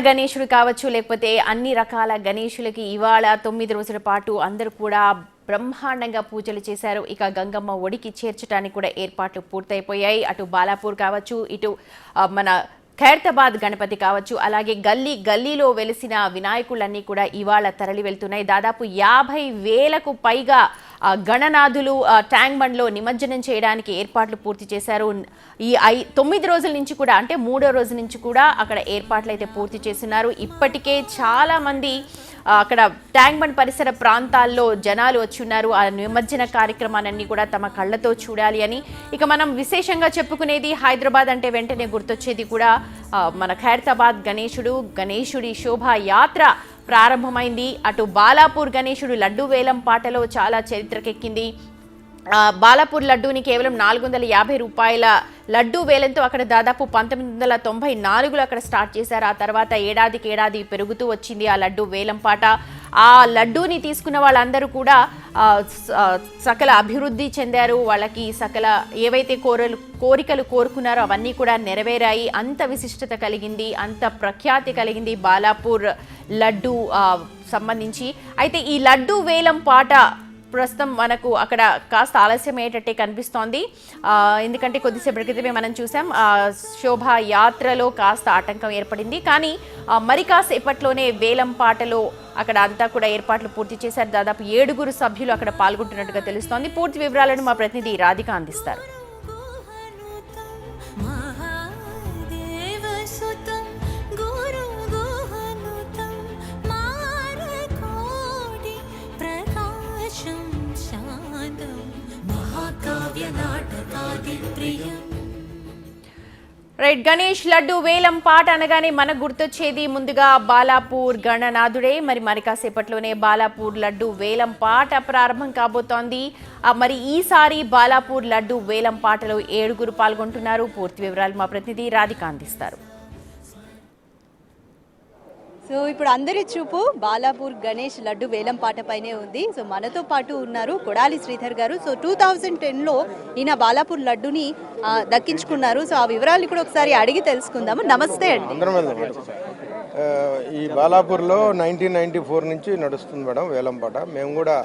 గణేశుడు కావచ్చు లేకపోతే అన్ని రకాల గణేశులకి ఇవాళ 9 రోజుల పాటు అందరూ కూడా బ్రహ్మాండంగా పూజలు చేశారు. ఇక గంగమ్మ ఒడికి చేర్చడానికి కూడా ఏర్పాట్లు పూర్తయిపోయాయి. అటు బాలాపూర్ కావచ్చు, ఇటు మన ఖైరతాబాద్ గణపతి కావచ్చు, అలాగే గల్లీలో వెలిసిన వినాయకులన్నీ కూడా ఇవాళ తరలి వెళ్తున్నాయి. దాదాపు 50,000కు పైగా గణనాథులు ట్యాంక్ బండ్లో నిమజ్జనం చేయడానికి ఏర్పాట్లు పూర్తి చేశారు. ఈ 9 రోజుల నుంచి కూడా, అంటే 3వ రోజు నుంచి కూడా అక్కడ ఏర్పాట్లు అయితే పూర్తి చేస్తున్నారు. ఇప్పటికే చాలా మంది అక్కడ ట్యాంక్ బండ్ పరిసర ప్రాంతాల్లో జనాలు వచ్చి ఉన్నారు. ఆ నిమజ్జన కార్యక్రమాలన్నీ కూడా తమ కళ్ళతో చూడాలి అని. ఇక మనం విశేషంగా చెప్పుకునేది హైదరాబాద్ అంటే వెంటనే గుర్తొచ్చేది కూడా మన ఖైరతాబాద్ గణేశుడి శోభాయాత్ర ప్రారంభమైంది. అటు బాలాపూర్ గణేశుడు లడ్డు వేలం పాటలో చాలా చరిత్రకెక్కింది. బాలాపూర్ లడ్డూని కేవలం 450 రూపాయల లడ్డూ వేలంతో అక్కడ దాదాపు 1994లో అక్కడ స్టార్ట్ చేశారు. ఆ తర్వాత ఏడాది పెరుగుతూ వచ్చింది ఆ లడ్డూ వేలం పాట. ఆ లడ్డూని తీసుకున్న వాళ్ళందరూ కూడా సకల అభివృద్ధి చెందారు. వాళ్ళకి సకల ఏవైతే కోరికలు కోరుకున్నారో అవన్నీ కూడా నెరవేరాయి. అంత విశిష్టత కలిగింది, అంత ప్రఖ్యాతి కలిగింది బాలాపూర్ లడ్డూ సంబంధించి. అయితే ఈ లడ్డూ వేలం పాట ప్రస్తుతం మనకు అక్కడ కాస్త ఆలస్యం అయ్యేటట్టే కనిపిస్తోంది. ఎందుకంటే కొద్దిసేపటి క్రితమే మనం చూసాం శోభాయాత్రలో కాస్త ఆటంకం ఏర్పడింది. కానీ మరి కాసేపట్లోనే వేలం పాటలో అక్కడ అంతా కూడా ఏర్పాట్లు పూర్తి చేశారు. దాదాపు 7 సభ్యులు అక్కడ పాల్గొంటున్నట్టుగా తెలుస్తోంది. పూర్తి వివరాలను మా ప్రతినిధి రాధిక అందిస్తారు. రైట్, గణేష్ లడ్డు వేలం పాట అనగానే మనకు గుర్తొచ్చేది ముందుగా బాలాపూర్ గణనాథుడే. మరి కాసేపట్లోనే బాలాపూర్ లడ్డు వేలం పాట ప్రారంభం కాబోతోంది. మరి ఈసారి బాలాపూర్ లడ్డు వేలం పాటలో 7 పాల్గొంటున్నారు. పూర్తి వివరాలు మా ప్రతినిధి రాధిక అందిస్తారు. సో ఇప్పుడు అందరి చూపు బాలాపూర్ గణేష్ లడ్డు వేలం పాట పైనే ఉంది. సో మనతో పాటు ఉన్నారు కొడాలి శ్రీధర్ గారు. సో 2010లో ఈయన బాలాపూర్ లడ్డుని దక్కించుకున్నారు. సో ఆ వివరాలు కూడా ఒకసారి అడిగి తెలుసుకుందాము. నమస్తే అండి. ఈ బాలాపూర్లో 1994 నుంచి నడుస్తుంది మేడం వేలం పాట. మేము కూడా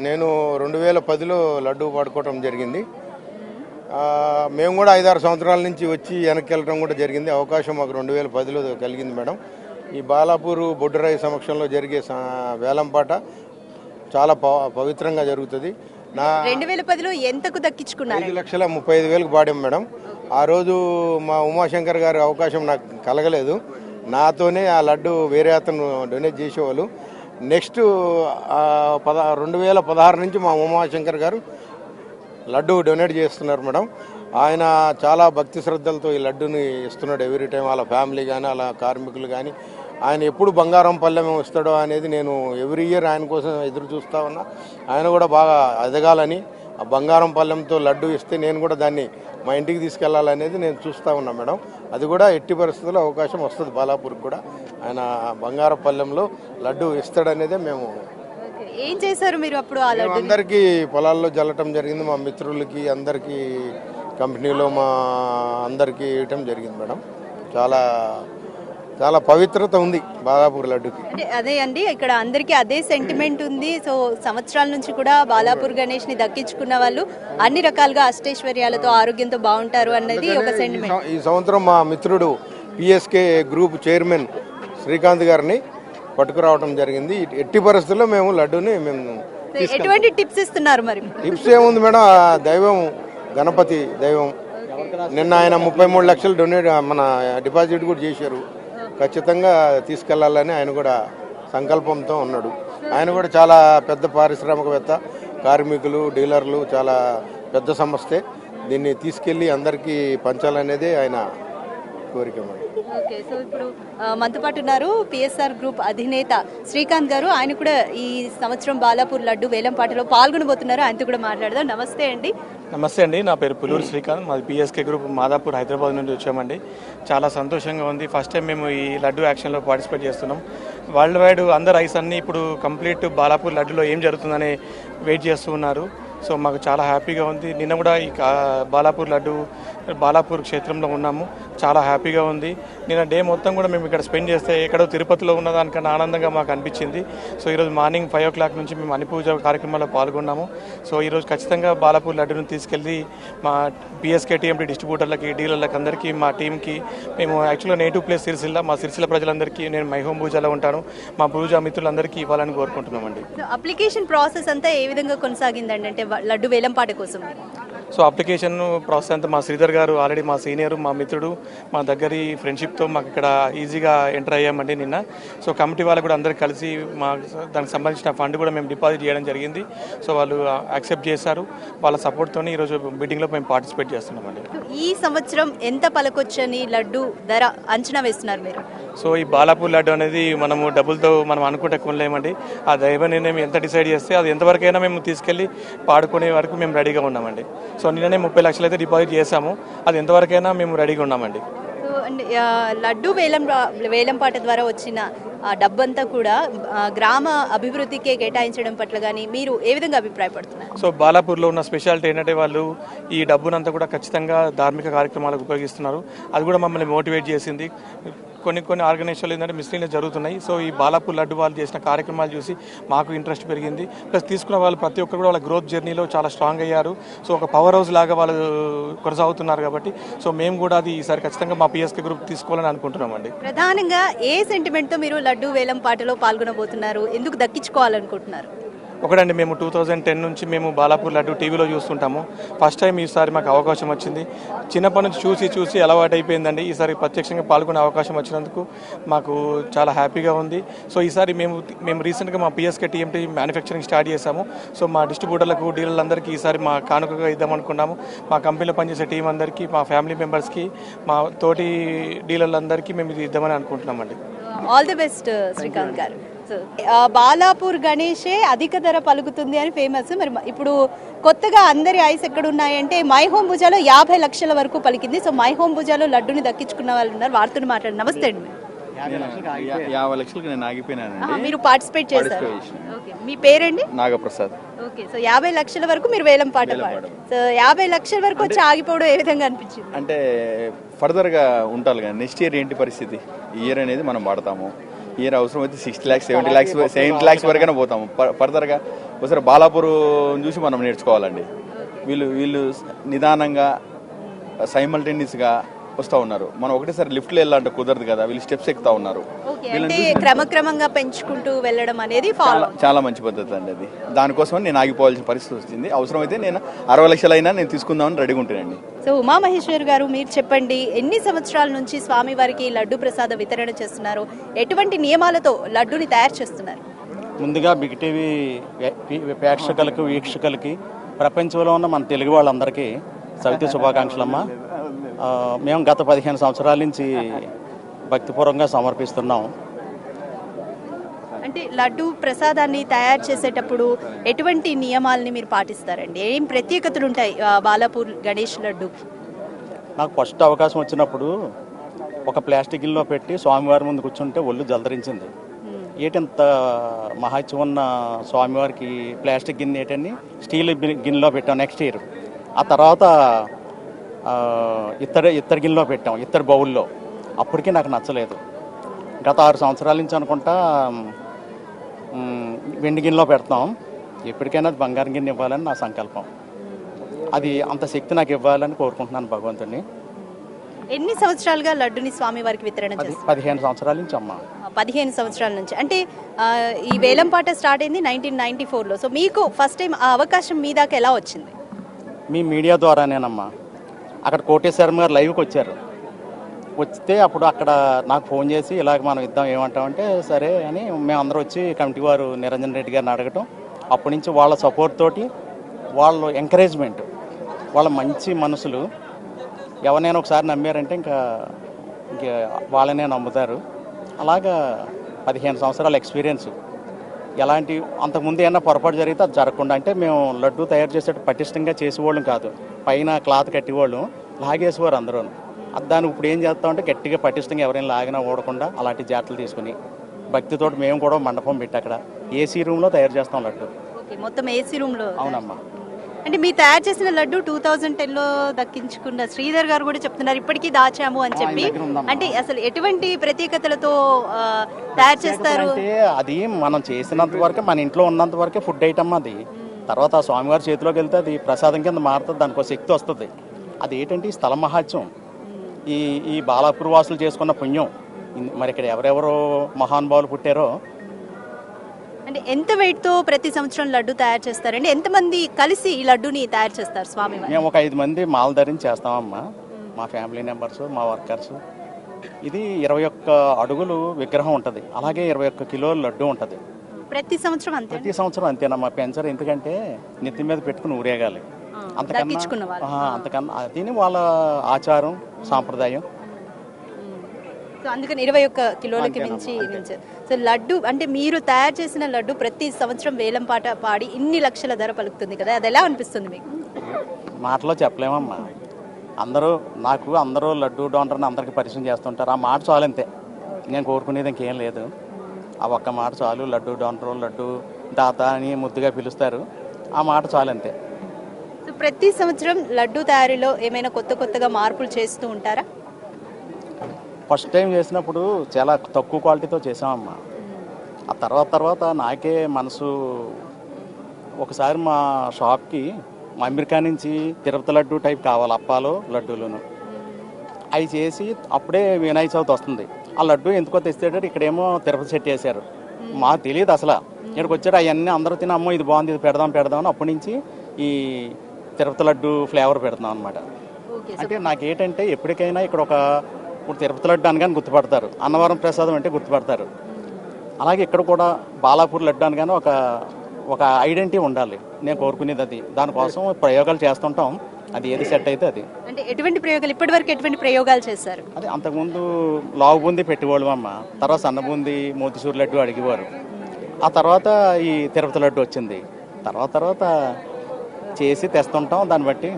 నేను 2010లో లడ్డు పాడుకోవటం జరిగింది. మేము కూడా 5-6 సంవత్సరాల నుంచి వచ్చి వెనక్కి వెళ్ళడం కూడా జరిగింది. అవకాశం మాకు 2010లో కలిగింది మేడం. ఈ బాలాపూర్ బొడ్డురాయి సమక్షంలో జరిగే వేలం పాట చాలా పవిత్రంగా జరుగుతుంది. 2010లో ఎంతకు దక్కించుకున్నారు? 5,35,000కు పాడాం మేడం. ఆ రోజు మా ఉమాశంకర్ గారి అవకాశం నాకు కలగలేదు. నాతోనే ఆ లడ్డు వేరే అతను డొనేట్ చేసేవాళ్ళు. నెక్స్ట్ 2016 నుంచి మా ఉమాశంకర్ గారు లడ్డు డొనేట్ చేస్తున్నారు మేడం. ఆయన చాలా భక్తి శ్రద్ధలతో ఈ లడ్డుని ఇస్తున్నాడు ఎవ్రీ టైం. వాళ్ళ ఫ్యామిలీ కానీ అలా కార్మికులు కానీ ఆయన ఎప్పుడు బంగారం పళ్ళెం ఇస్తాడో అనేది నేను ఎవ్రీ ఇయర్ ఆయన కోసం ఎదురు చూస్తూ ఉన్నా. ఆయన కూడా బాగా ఎదగాలని, ఆ బంగారం పళ్ళెంతో లడ్డు ఇస్తే నేను కూడా దాన్ని మా ఇంటికి తీసుకెళ్లాలనేది నేను చూస్తూ ఉన్నా మేడం. అది కూడా ఎట్టి పరిస్థితుల్లో అవకాశం వస్తుంది బాలాపూర్కి కూడా. ఆయన బంగారం పళ్ళెంలో లడ్డు ఇస్తాడనేదే మేము. ఏం చేశారు మీరు అప్పుడు? అందరికీ పొలాల్లో జల్లటం జరిగింది. మా మిత్రులకి అందరికీ కంపెనీలో మా అందరికీ ఇవ్వటం జరిగింది మేడం. చాలా చాలా పవిత్రత ఉంది బాలాపూర్ లడ్డుకి. అదే అండి, ఇక్కడ అందరికీ అదే సెంటిమెంట్ ఉంది. సో సంవత్సరాల నుంచి కూడా బాలాపూర్ గణేష్ ని దక్కించుకున్న వాళ్ళు అన్ని రకాలుగా అష్టైశ్వర్యాలతో ఆరోగ్యంతో బాగుంటారు అన్నది ఒక సెంటిమెంట్. ఈ సంవత్సరం మా మిత్రుడు పిఎస్కే గ్రూప్ చైర్మన్ శ్రీకాంత్ గారిని పట్టుకురావడం జరిగింది. ఎట్టి పరిస్థితుల్లో మేము లడ్డూని ఎటువంటి టిప్స్ ఇస్తున్నారు? మరి టిప్స్ ఏముంది మేడం, దైవం గణపతి దైవం. నిన్న ఆయన 33 లక్షలు మన డిపాజిట్ కూడా చేశారు. ఖచ్చితంగా తీసుకెళ్లాలని ఆయన కూడా సంకల్పంతో ఉన్నాడు. ఆయన కూడా చాలా పెద్ద పారిశ్రామికవేత్త, కార్మికులు, డీలర్లు, చాలా పెద్ద సంస్థే. దీన్ని తీసుకెళ్లి అందరికీ పంచాలనేదే ఆయన కోరిక మేడం. ఓకే, సో ఇప్పుడు మనతో పాటు ఉన్నారు పిఎస్ఆర్ గ్రూప్ అధినేత శ్రీకాంత్ గారు. ఆయన కూడా ఈ సంవత్సరం బాలాపూర్ లడ్డు వేలం పాటలో పాల్గొనబోతున్నారు. ఆయనతో కూడా మాట్లాడదాం. నమస్తే అండి. నమస్తే అండి, నా పేరు పుల్లూరు శ్రీకాంత్. మాది పిఎస్కే గ్రూప్ మాదాపూర్ హైదరాబాద్ నుండి వచ్చామండి. చాలా సంతోషంగా ఉంది. ఫస్ట్ టైం మేము ఈ లడ్డు యాక్షన్లో పార్టిసిపేట్ చేస్తున్నాం. వరల్డ్ వైడ్ అందరు రైస్ అన్నీ ఇప్పుడు కంప్లీట్ బాలాపూర్ లడ్డులో ఏం జరుగుతుందని వెయిట్ చేస్తూ ఉన్నారు. సో మాకు చాలా హ్యాపీగా ఉంది. నిన్న కూడా ఈ బాలాపూర్ లడ్డు బాలాపూర్ క్షేత్రంలో ఉన్నాము. చాలా హ్యాపీగా ఉంది. నిన్న డే మొత్తం కూడా మేము ఇక్కడ స్పెండ్ చేస్తే ఎక్కడో తిరుపతిలో ఉన్న దానికన్నా ఆనందంగా మాకు అనిపించింది. సో ఈరోజు మార్నింగ్ 5 o'clock నుంచి మేము అన్ని పూజ కార్యక్రమాల్లో పాల్గొన్నాము. సో ఈరోజు ఖచ్చితంగా బాలాపూర్ లడ్డును తీసుకెళ్ళి మా పిఎస్కే టీఎంటీ డిస్ట్రిబ్యూటర్లకి, డీలర్లకి అందరికీ, మా టీంకి, మేము యాక్చువల్గా నేటివ్ ప్లేస్ సిరిసిల్ల, మా సిరిసిల్ల ప్రజలందరికీ, నేను మై హోమ్ పూజలో ఉంటాను, మా పూజ మిత్రులందరికీ ఇవ్వాలని కోరుకుంటున్నామండి. అప్లికేషన్ ప్రాసెస్ అంతా ఏ విధంగా కొనసాగిందండి, అంటే లడ్డు వేలంపాట కోసం? సో అప్లికేషన్ ప్రాసెస్ అంతా మా శ్రీధర్ గారు ఆల్రెడీ మా సీనియర్, మా మిత్రుడు, మా దగ్గరి ఫ్రెండ్షిప్తో మాకు ఇక్కడ ఈజీగా ఎంటర్ అయ్యామండి నిన్న. సో కమిటీ వాళ్ళు కూడా అందరు కలిసి మా దానికి సంబంధించిన ఫండ్ కూడా మేము డిపాజిట్ చేయడం జరిగింది. సో వాళ్ళు యాక్సెప్ట్ చేశారు. వాళ్ళ సపోర్ట్తో ఈరోజు మీటింగ్లో మేము పార్టిసిపేట్ చేస్తున్నామండి. ఈ సంవత్సరం ఎంత పలకొచ్చని లడ్డు ధర అంచనా వేస్తున్నారు మీరు? సో ఈ బాలాపూర్ లడ్డు అనేది మనము డబ్బులతో మనం అనుకుంటే కొనలేమండి. ఆ దైవ నిర్ణయం ఎంత డిసైడ్ చేస్తే అది ఎంతవరకైనా మేము తీసుకెళ్ళి పాడుకునే వరకు మేము రెడీగా ఉన్నామండి. సో నిన్ననే 30 లక్షలు అయితే డిపాజిట్ చేశాము. అది ఎంతవరకైనా మేము రెడీగా ఉన్నామండి. సో అండ్ లడ్డు వేలంపాట ద్వారా వచ్చిన ఆ డబ్బంతా కూడా గ్రామ అభివృద్ధికే కేటాయించడం పట్ల కానీ మీరు ఏ విధంగా అభిప్రాయపడుతున్నారు? సో బాలాపూర్లో ఉన్న స్పెషాలిటీ ఏంటంటే వాళ్ళు ఈ డబ్బునంతా కూడా ఖచ్చితంగా ధార్మిక కార్యక్రమాలకు ఉపయోగిస్తున్నారు. అది కూడా మమ్మల్ని మోటివేట్ చేసింది. కొన్ని ఆర్గనైజేషన్లు ఏంటంటే మిస్లీనియస్ జరుగుతున్నాయి. సో ఈ బాలాపూర్ లడ్డు వాళ్ళు చేసిన కార్యక్రమాలు చూసి మాకు ఇంట్రెస్ట్ పెరిగింది. ప్లస్ తీసుకున్న వాళ్ళు ప్రతి ఒక్కరు కూడా వాళ్ళ గ్రోత్ జర్నీలో చాలా స్ట్రాంగ్ అయ్యారు. సో ఒక పవర్ హౌస్ లాగా వాళ్ళు కొనసాగుతున్నారు కాబట్టి సో మేము కూడా అది ఈసారి ఖచ్చితంగా మా పిఎస్కే గ్రూప్ తీసుకోవాలని అనుకుంటున్నామండి. ప్రధానంగా ఏ సెంటిమెంట్తో మీరు లడ్డు వేలం పాటలో పాల్గొనబోతున్నారు? ఎందుకు దక్కించుకోవాలనుకుంటున్నారు? ఒకటండి, మేము 2010 నుంచి మేము బాలాపూర్ లడ్డు టీవీలో చూస్తుంటాము. ఫస్ట్ టైం ఈసారి మాకు అవకాశం వచ్చింది. చిన్నప్పటి నుంచి చూసి అలవాటు అయిపోయిందండి. ఈసారి ప్రత్యక్షంగా పాల్గొనే అవకాశం వచ్చినందుకు మాకు చాలా హ్యాపీగా ఉంది. సో ఈసారి మేము రీసెంట్గా మా పిఎస్కే టీఎంటీ మ్యానుఫ్యాక్చరింగ్ స్టార్ట్ చేశాము. సో మా డిస్ట్రిబ్యూటర్లకు, డీలర్లందరికీ ఈసారి మా కానుకగా ఇద్దామనుకున్నాము. మా కంపెనీలో పనిచేసే టీం అందరికీ, మా ఫ్యామిలీ మెంబర్స్కి, మా తోటి డీలర్లందరికీ మేము ఇది ఇద్దామని అనుకుంటున్నామండి. ఆల్ ది బెస్ట్ శ్రీకాంత్ గారు. బాలాపూర్ గణేషే అధిక ధర పలుకుతుంది అని ఫేమస్. మరి ఇప్పుడు కొత్తగా అందరి ఐస్ ఎక్కడ ఉన్నాయంటే మై హోమ్ భుజాలో 50 లక్షల వరకు పలికింది. సో మై హోమ్ భుజాలో లడ్డుని దక్కించుకున్న వాళ్ళు ఉన్నారు, వారితో మాట్లాడండి. నమస్తే అండి. 50 లక్షలకి నేను ఆగిపోయినానండి. మీరు పార్టిసిపేట్ చేశారు. ఓకే, మీ పేరండి? నాగప్రసాద్. ఓకే, సో 50 లక్షల వరకు మీరు వేలం పాట పాడారు. సో 50 లక్షల వరకు వచ్చి ఆగిపోవడం ఏ విధంగా అనిపించింది? అంటే ఫర్దర్గా ఉంటారు కానీ నెక్స్ట్ ఇయర్ ఏంటి పరిస్థితి? ఈ ఇయర్ అనేది మనం వాడతాము. ఈ ఇయర్ అవసరం అయితే 60 lakhs 70 lakhs వరకైనా పోతాము. ఫర్దర్గా ఒకసారి బాలాపూర్ చూసి మనం నేర్చుకోవాలండి. వీళ్ళు నిదానంగా సైమల్టేనియస్గా వస్తూ ఉన్నారు. మనం ఒకటేసారి లిఫ్ట్లో వెళ్ళాలంటే కుదరదు కదా, వీళ్ళు స్టెప్స్ ఎక్కుతా ఉన్నారు. అంటే క్రమక్రమంగా పెంచుకుంటూ వెళ్ళడం అనేది చాలా మంచి పద్ధతి అండి. అది దానికోసం నేను ఆగిపోవాల్సిన పరిస్థితి వచ్చింది. అవసరమైతే నేను 60 లక్షలైనా నేను తీసుకుందామని రెడీగా ఉంటానండి. సో ఉమామహేశ్వర్ గారు, మీరు చెప్పండి, ఎన్ని సంవత్సరాల నుంచి స్వామివారికి లడ్డు ప్రసాద వితరణ చేస్తున్నారు? ఎటువంటి నియమాలతో లడ్డుని తయారు చేస్తున్నారు? ముందుగా బిగ్ టీవీ ప్రేక్షకులకు, వీక్షకులకి, ప్రపంచంలో ఉన్న మన తెలుగు వాళ్ళందరికీ సవితి శుభాకాంక్షలమ్మ. మేము గత 15 సంవత్సరాల నుంచి భక్తిపూర్వకంగా సమర్పిస్తున్నాం. అంటే లడ్డు ప్రసాదాన్ని తయారు చేసేటప్పుడు ఎటువంటి నియమాలని మీరు పాటిస్తారండి? ఏం ప్రత్యేకతలు ఉంటాయి బాలాపూర్ గణేష్ లడ్డు? నాకు ఫస్ట్ అవకాశం వచ్చినప్పుడు ఒక ప్లాస్టిక్ గిన్నెలో పెట్టి స్వామివారి ముందు కూర్చుంటే ఒళ్ళు జలధరించింది. ఏటంత మహాత్యం ఉన్న స్వామివారికి ప్లాస్టిక్ గిన్నె ఏటని స్టీల్ గిన్నెలో పెట్టాం. నెక్స్ట్ ఇయర్ ఆ తర్వాత ఇత్తడి గిన్నెలో పెట్టాం, ఇత్తడి బౌల్లో. అప్పటికీ నాకు నచ్చలేదు. గత 6 సంవత్సరాల నుంచి అనుకుంటా వెండి గిన్నెలో పెడతాం. ఎప్పటికైనా అది బంగారం గిన్నె ఇవ్వాలని నా సంకల్పం. అది అంత శక్తి నాకు ఇవ్వాలని కోరుకుంటున్నాను భగవంతుని. ఎన్ని సంవత్సరాలుగా లడ్డుని స్వామి వారికి వితరణ చేస్తారు? 15 సంవత్సరాల నుంచి అమ్మ. 15 సంవత్సరాల నుంచి. అంటే ఈ వేలంపాట స్టార్ట్ అయింది 1994లో. సో మీకు ఫస్ట్ టైం ఆ అవకాశం మీ దాకా ఎలా వచ్చింది? మీ మీడియా ద్వారానేనమ్మా. అక్కడ కోటేశ్వరం గారు లైవ్కి వచ్చారు. వస్తే అప్పుడు అక్కడ నాకు ఫోన్ చేసి ఇలాగ మనం ఇద్దాం ఏమంటామంటే సరే అని మేమందరం వచ్చి కమిటీ వారు నిరంజన్ రెడ్డి గారిని అడగటం. అప్పటి నుంచి వాళ్ళ సపోర్ట్ తోటి, వాళ్ళ ఎంకరేజ్మెంట్, వాళ్ళ మంచి మనసులు, ఎవరైనా ఒకసారి నమ్మారంటే ఇంకా వాళ్ళనే నమ్ముతారు. అలాగా 15 సంవత్సరాల ఎక్స్పీరియన్స్. ఎలాంటి అంతకుముందు ఏమన్నా పొరపాటు జరిగితే అది జరగకుండా, అంటే మేము లడ్డు తయారు చేసేటప్పుడు పటిష్టంగా చేసేవాళ్ళం కాదు. పైన క్లాత్ కట్టేవాళ్ళం, లాగేసేవారు అందరూ. దాన్ని ఇప్పుడు ఏం చేస్తామంటే గట్టిగా పటిష్టంగా ఎవరైనా లాగినా ఓడకుండా అలాంటి జాగ్రత్తలు తీసుకుని భక్తితో మేము కూడా మండపం పెట్టి అక్కడ ఏసీ రూమ్లో తయారు చేస్తాం లడ్డు. మొత్తం ఏసీ రూమ్లో? అవునమ్మా. అంటే మీరు తయారు చేసిన లడ్డు 2010లో దక్కించుకున్న శ్రీధర్ గారు కూడా చెప్తున్నారు ఇప్పటికీ దాచాము అని చెప్పి. దగ్గర ఉందమ్మా. అంటే అసలు ఎటువంటి ప్రత్యేకతలతో తయారు చేస్తారు? అంటే అది మనం చేసినంత వరకే, మన ఇంట్లో ఉన్నంత వరకే ఫుడ్ ఐటమ్ అది. తర్వాత ఆ స్వామివారి చేతిలోకి వెళ్తే అది ప్రసాదం కింద మారుతుంది, దానికి ఒక శక్తి వస్తుంది. అది ఏంటంటే ఈ స్థల మహాత్యం, ఈ బాలాపూర్ వాసులు చేసుకున్న పుణ్యం. మరి ఇక్కడ ఎవరెవరో మహానుభావులు పుట్టారో. అంటే ఎంత వెయిట్ తో ప్రతి సంవత్సరం లడ్డు తయారు చేస్తారండి? ఎంతమంది కలిసి ఈ లడ్డుని తయారు చేస్తారు స్వామి? మేము ఒక 5 మంది మాల ధరించి చేస్తామమ్మా, మా ఫ్యామిలీ మెంబర్స్, మా వర్కర్స్. ఇది 21 అడుగులు విగ్రహం ఉంటుంది, అలాగే 21 కిలోల లడ్డు ఉంటుంది. ప్రతి సంవత్సరం అంతే? ప్రతి సంవత్సరం అంతేనమ్మా. పెంచరు, ఎందుకంటే నెత్తి మీద పెట్టుకుని ఊరేగాలి. అంతకన్నా అది వాళ్ళ ఆచారం సాంప్రదాయం. సో అందుకని 21 కిలోలకి మించి. సో లడ్డు అంటే మీరు తయారు చేసిన లడ్డు ప్రతి సంవత్సరం వేలం పాట పాడి ఇన్ని లక్షల ధర పలుకుతుంది కదా, అది ఎలా అనిపిస్తుంది మీకు? మాటలో చెప్పలేమమ్మా. అందరూ లడ్డు డోనర్ని అందరికీ పరిచయం చేస్తుంటారు. ఆ మాట చాలు, అంతే. నేను కోరుకునేది ఇంకేం లేదు. ఆ ఒక్క మాట చాలు. లడ్డు డోనరు, లడ్డు దాత అని ముద్దుగా పిలుస్తారు. ఆ మాట చాలు, అంతే. సో ప్రతి సంవత్సరం లడ్డు తయారీలో ఏమైనా కొత్తగా మార్పులు చేస్తూ ఉంటారా? ఫస్ట్ టైం చేసినప్పుడు చాలా తక్కువ క్వాలిటీతో చేసామమ్మా. ఆ తర్వాత నాకే మనసు, ఒకసారి మా షాప్కి అమెరికా నుంచి తిరుపతి లడ్డు టైప్ కావాలి, అప్పాలు లడ్డూలను. అవి చేసి అప్పుడే వినాయక చవితి వస్తుంది. ఆ లడ్డు ఎందుకో తెస్తేటట్టు ఇక్కడేమో తిరుపతి సెట్ వేశారు. మాకు తెలియదు అసలు. ఇక్కడికి వచ్చాడు అవన్నీ అందరూ తిని, అమ్మో ఇది బాగుంది, ఇది పెడదాం అని అప్పటి నుంచి ఈ తిరుపతి లడ్డు ఫ్లేవర్ పెడతాం అనమాట. అంటే నాకేంటంటే ఎప్పటికైనా ఇక్కడ ఇప్పుడు తిరుపతి లడ్డు అనగానే గుర్తుపడతారు, అన్నవరం ప్రసాదం అంటే గుర్తుపడతారు. అలాగే ఇక్కడ కూడా బాలాపూర్ లడ్డు అనగానే ఒక ఐడెంటిటీ ఉండాలి. నేను కోరుకునేది అది. దానికోసం ప్రయోగాలు చేస్తుంటాం, అది ఏది సెట్ అయితే అది. అంటే ఎటువంటి ప్రయోగాలు, ఇప్పటి వరకు ఎటువంటి ప్రయోగాలు చేశారు? అదే అంతకుముందు లావు బూందీ పెట్టేవాళ్ళు అమ్మ, తర్వాత సన్న బూందీ మోతిచూరు లడ్డు అడిగేవారు. ఆ తర్వాత ఈ తిరుపతి లడ్డు వచ్చింది. తర్వాత చేసి తెస్తుంటాం, దాన్ని బట్టి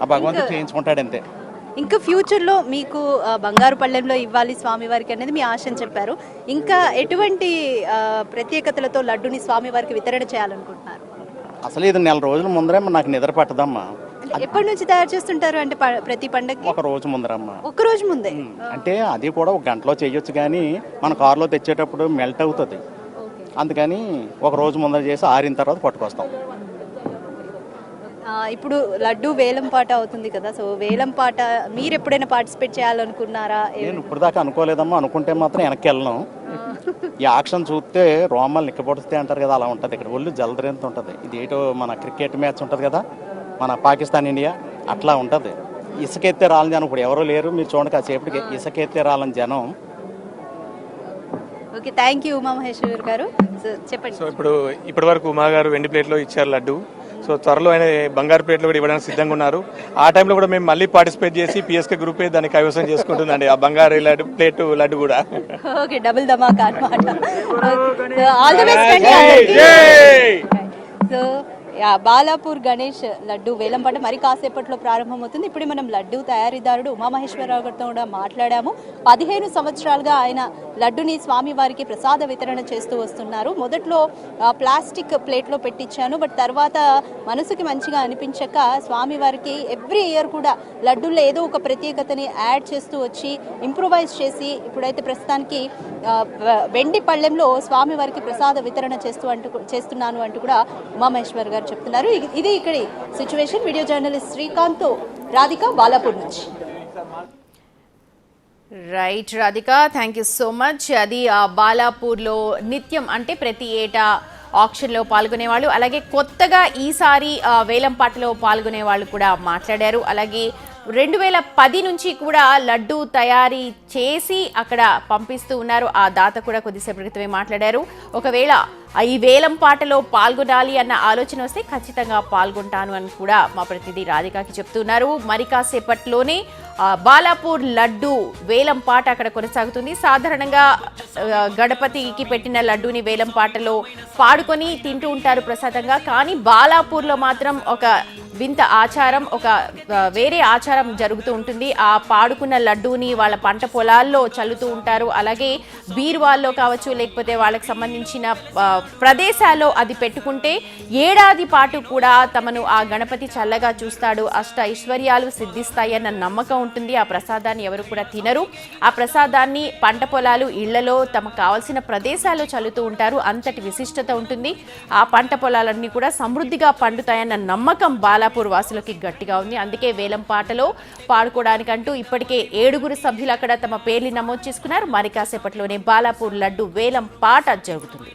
ఆ భగవంతుడు చేయించుకుంటాడు, అంతే. ఇంకా ఫ్యూచర్లో మీకు బంగారు పళ్ళెంలో ఇవ్వాలి స్వామివారికి అనేది మీ ఆశ అని చెప్పారు. ఇంకా ఎటువంటి ప్రత్యేకతలతో లడ్డుని స్వామివారికి వితరణ చేయాలనుకుంటున్నారు? అసలు ఇది 4 రోజుల ముందరే నాకు నిద్ర పట్టదమ్మా. ఎప్పటి నుంచి తయారు చేస్తుంటారు? అంటే ప్రతి పండగకి ఒక రోజు ముందరమ్మా. ఒక రోజు ముందే? అంటే అది కూడా ఒక గంటలో చేయొచ్చు, కానీ మన కారులో తెచ్చేటప్పుడు మెల్ట్ అవుతుంది. అందుకని ఒక రోజు ముందర చేసి ఆరిన తర్వాత పట్టుకొస్తాం. ఇప్పుడు లడ్డు వేలం పాట అవుతుంది కదా, సో వేలం పాట మీరు ఎప్పుడైనా పార్టిసిపేట్ చేయాలనుకున్నారా? నేను ఇప్పుడు దాకా అనుకోలేదమ్మా. అనుకుంటే మాత్రం వెనక్కి వెళ్ళను. ఈ ఆక్షన్ చూస్తే రోమాలు నిక్కబొడితే అంటారు కదా, అలా ఉంటుంది. ఇక్కడ ఒళ్ళు జలదరింత ఉంటుంది. ఇది ఏటో మన క్రికెట్ మ్యాచ్ ఉంటుంది కదా, మన పాకిస్తాన్ ఇండియా, అట్లా ఉంటుంది. ఇసుకెత్తే రాలని జనం ఇప్పుడు ఎవరో లేరు. మీరు చూడండి, కాసేపటికి ఇసుకెత్తే రాలని జనం. Okay, thank you Uma Maheshwar గారు. చెప్పండి. సో ఇప్పటి వరకు ఉమా గారు వెండి ప్లేట్లో ఇచ్చారు లడ్డు. సో త్వరలో ఆయన బంగారు ప్లేట్లు కూడా ఇవ్వడానికి సిద్ధంగా ఉన్నారు. ఆ టైంలో కూడా మేము మళ్ళీ పార్టిసిపేట్ చేసి పిఎస్కే గ్రూపే దాన్ని కైవసం చేసుకుంటుందండి, ఆ బంగారు లడ్డు కూడా. ఓకే, డబుల్ ధమాకా అన్నమాట. ఆల్ ది బెస్ట్ అండి. సో బాలాపూర్ గణేష్ లడ్డు వేలంపాట మరి కాసేపట్లో ప్రారంభమవుతుంది. ఇప్పుడు మనం లడ్డు తయారీదారుడు ఉమామహేశ్వరరావు గారితో కూడా మాట్లాడాము. 15 సంవత్సరాలుగా ఆయన లడ్డుని స్వామివారికి ప్రసాద వితరణ చేస్తూ వస్తున్నారు. మొదట్లో ప్లాస్టిక్ ప్లేట్లో పెట్టించాను, బట్ తర్వాత మనసుకి మంచిగా అనిపించక స్వామివారికి ఎవ్రీ ఇయర్ కూడా లడ్డూల్లో ఏదో ఒక ప్రత్యేకతని యాడ్ చేస్తూ వచ్చి ఇంప్రూవైజ్ చేసి ఇప్పుడైతే ప్రస్తుతానికి వెండి పళ్ళెంలో స్వామివారికి ప్రసాద వితరణ చేస్తున్నాను అంటూ కూడా ఉమామహేశ్వర్ గారు చెప్తున్నారు. ఇది ఇక్కడి situation. Video journalist Srikanth, Radhika, Balapur నుంచి. Right Radhika, thank you so much. అది బాలాపూర్లో నిత్యం అంటే ప్రతి ఏటా ఆక్షన్లో పాల్గొనేవాళ్ళు, అలాగే కొత్తగా ఈసారి వేలంపాటలో పాల్గొనే వాళ్ళు కూడా మాట్లాడారు. అలాగే 2010 నుంచి కూడా లడ్డు తయారీ చేసి అక్కడ పంపిస్తూ ఉన్నారు. ఆ దాత కూడా కొద్దిసేపటి క్రితమే మాట్లాడారు. ఒకవేళ ఈ వేలం పాటలో పాల్గొనాలి అన్న ఆలోచన వస్తే ఖచ్చితంగా పాల్గొంటాను అని కూడా మా ప్రతినిధి రాధికకి చెప్తున్నారు. మరి కాసేపట్లోనే బాలాపూర్ లడ్డు వేలం పాట అక్కడ కొనసాగుతుంది. సాధారణంగా గణపతికి పెట్టిన లడ్డూని వేలం పాటలో పాడుకొని తింటూ ఉంటారు ప్రసాదంగా, కానీ బాలాపూర్లో మాత్రం ఒక వింత ఆచారం, ఒక వేరే ఆచారం జరుగుతూ ఉంటుంది. ఆ పాడుకున్న లడ్డూని వాళ్ళ పంట పొలాల్లో చల్లుతూ ఉంటారు. అలాగే బీరువాల్లో కావచ్చు, లేకపోతే వాళ్ళకి సంబంధించిన ప్రదేశాల్లో అది పెట్టుకుంటే ఏడాది పాటు కూడా తమను ఆ గణపతి చల్లగా చూస్తాడు, అష్ట ఐశ్వర్యాలు సిద్ధిస్తాయన్న నమ్మకం ఉంటుంది. ఆ ప్రసాదాన్ని ఎవరు కూడా తినరు. ఆ ప్రసాదాన్ని పంట పొలాలు, ఇళ్లలో తమకు కావాల్సిన ప్రదేశాల్లో చల్లుతూ ఉంటారు. అంతటి విశిష్టత ఉంటుంది. ఆ పంట పొలాలన్నీ కూడా సమృద్ధిగా పండుతాయన్న నమ్మకం బాలాపూర్ వాసులకి గట్టిగా ఉంది. అందుకే వేలం పాటలో పాడుకోవడానికంటూ ఇప్పటికే 7 సభ్యులు అక్కడ తమ పేర్లు నమోదు చేసుకున్నారు. మరి కాసేపట్లోనే బాలాపూర్ లడ్డు వేలం పాట జరుగుతుంది.